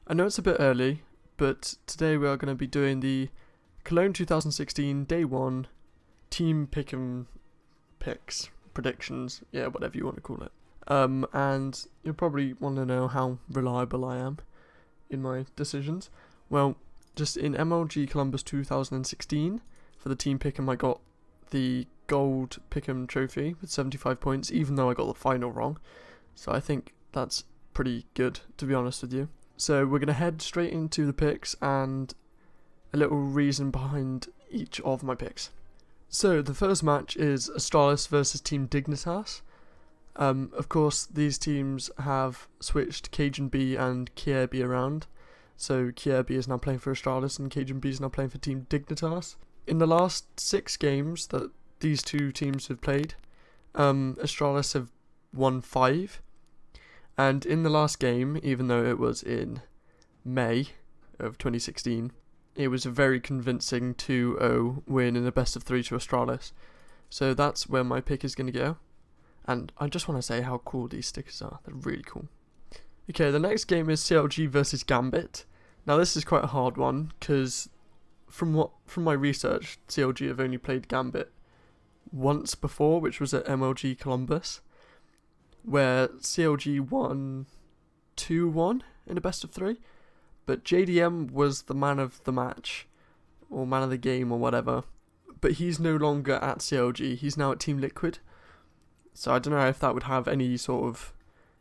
I know it's a bit early, but today we are going to be doing the Cologne 2016 Day 1 Team Pick'em Picks, predictions, yeah, whatever you want to call it. And you'll probably want to know how reliable I am in my decisions. Well, just in MLG Columbus 2016, for the Team Pick'em, I got the gold Pick'em trophy with 75 points, even though I got the final wrong. So I think that's pretty good, to be honest with you. So we're going to head straight into the picks and a little reason behind each of my picks. So the first match is Astralis versus Team Dignitas. Of course, these teams have switched Cajun B and Kierby around. So Kierby is now playing for Astralis and Cajun B is now playing for Team Dignitas. In the last 6 games that these two teams have played, Astralis have won 5. And in the last game, even though it was in May of 2016, it was a very convincing 2-0 win in a best of 3 to Astralis. So that's where my pick is going to go. And I just want to say how cool these stickers are. They're really cool. Okay, the next game is CLG versus Gambit. Now this is quite a hard one, because from my research, CLG have only played Gambit once before, which was at MLG Columbus, where CLG won 2-1 in a best of 3, but JDM was the man of the match, or man of the game, or whatever, but he's no longer at CLG, he's now at Team Liquid, so I don't know if that would have any sort of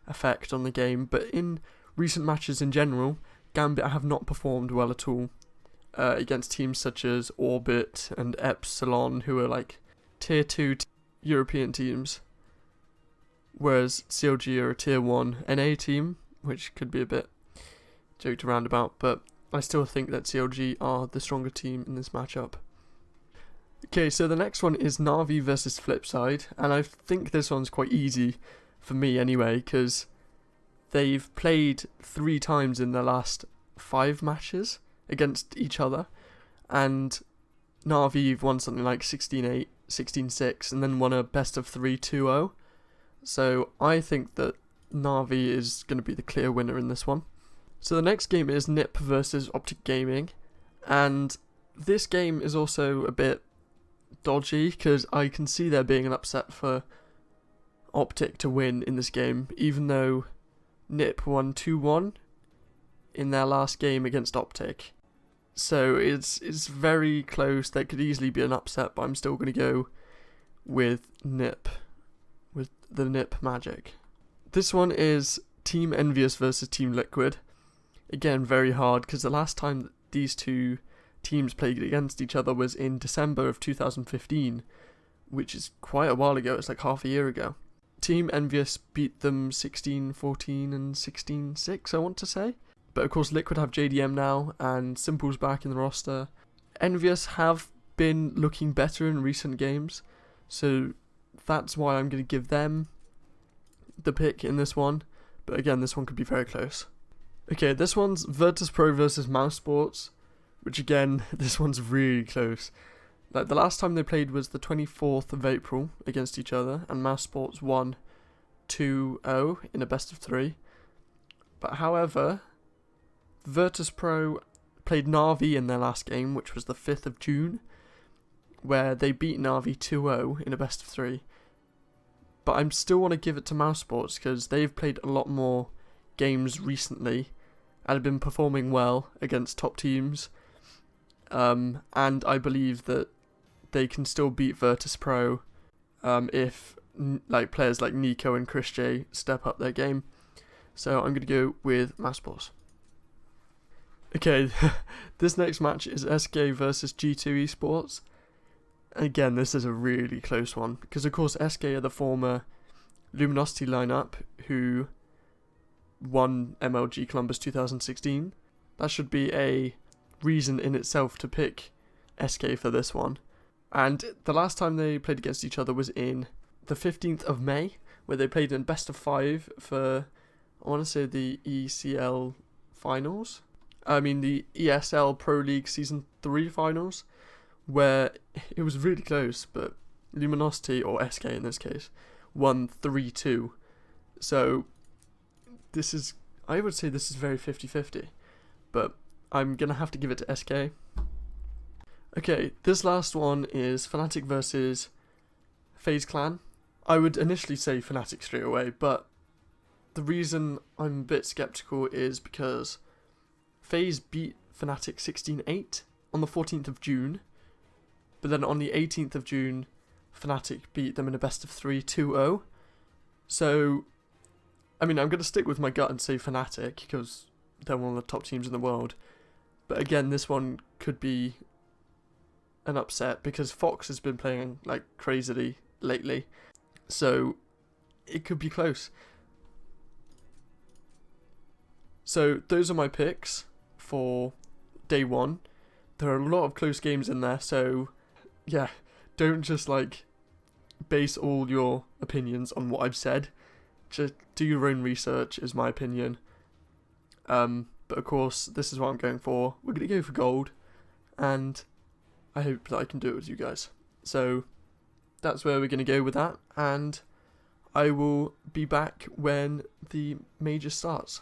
effect on the game, but in recent matches in general, Gambit have not performed well at all, against teams such as Orbit and Epsilon, who are like tier 2 European teams. Whereas CLG are a tier 1 NA team, which could be a bit joked around about, but I still think that CLG are the stronger team in this matchup. Okay, so the next one is Na'Vi versus Flipside, and I think this one's quite easy for me anyway, because they've played 3 times in the last 5 matches against each other, and Na'Vi have won something like 16-8, 16-6, and then won a best of 3 2-0. So I think that Na'Vi is going to be the clear winner in this one. So the next game is NIP versus Optic Gaming, and this game is also a bit dodgy because I can see there being an upset for Optic to win in this game, even though NIP won 2-1 in their last game against Optic. So it's very close. There could easily be an upset, but I'm still going to go with NIP. With the NIP magic. This one is Team Envious versus Team Liquid. Again, very hard, because the last time that these two teams played against each other was in December of 2015, which is quite a while ago. It's like half a year ago. Team Envious beat them 16-14 and 16-6, I want to say. But of course Liquid have JDM now, and Simple's back in the roster. Envious have been looking better in recent games, so that's why I'm going to give them the pick in this one. But again, this one could be very close. Okay, this one's Virtus.pro versus Mouse Sports, which again, this one's really close. Like, the last time they played was the 24th of April against each other, and Mouse Sports won 2-0 in a best of 3. But however, Virtus.pro played Na'Vi in their last game, which was the 5th of June, where they beat Na'Vi 2-0 in a best of 3. But I still want to give it to Mouse Sports because they've played a lot more games recently and have been performing well against top teams. And I believe that they can still beat Virtus.pro if players like Nico and Chris J step up their game. So I'm going to go with Mouse Sports. Okay, this next match is SK versus G2 Esports. Again, this is a really close one, because of course SK are the former Luminosity lineup who won MLG Columbus 2016. That should be a reason in itself to pick SK for this one. And the last time they played against each other was in the 15th of May, where they played in best of 5 for, I want to say, the ECL finals. The ESL Pro League Season 3 finals, where it was really close, but Luminosity, or SK in this case, won 3-2. So this is, I would say this is very 50-50. but I'm gonna have to give it to SK. Okay, this last one is Fnatic versus FaZe Clan. I would initially say Fnatic straight away, but the reason I'm a bit skeptical is because FaZe beat Fnatic 16-8 on the 14th of June, but then on the 18th of June, Fnatic beat them in a best of 3 2-0. So, I mean, I'm going to stick with my gut and say Fnatic because they're one of the top teams in the world. But again, this one could be an upset because Fox has been playing like crazily lately. So, it could be close. So, those are my picks for day one. There are a lot of close games in there, so yeah, don't just like base all your opinions on what I've said. Just do your own research, is my opinion. But of course, this is what I'm going for. We're going to go for gold, and I hope that I can do it with you guys. So that's where we're going to go with that, and I will be back when the major starts.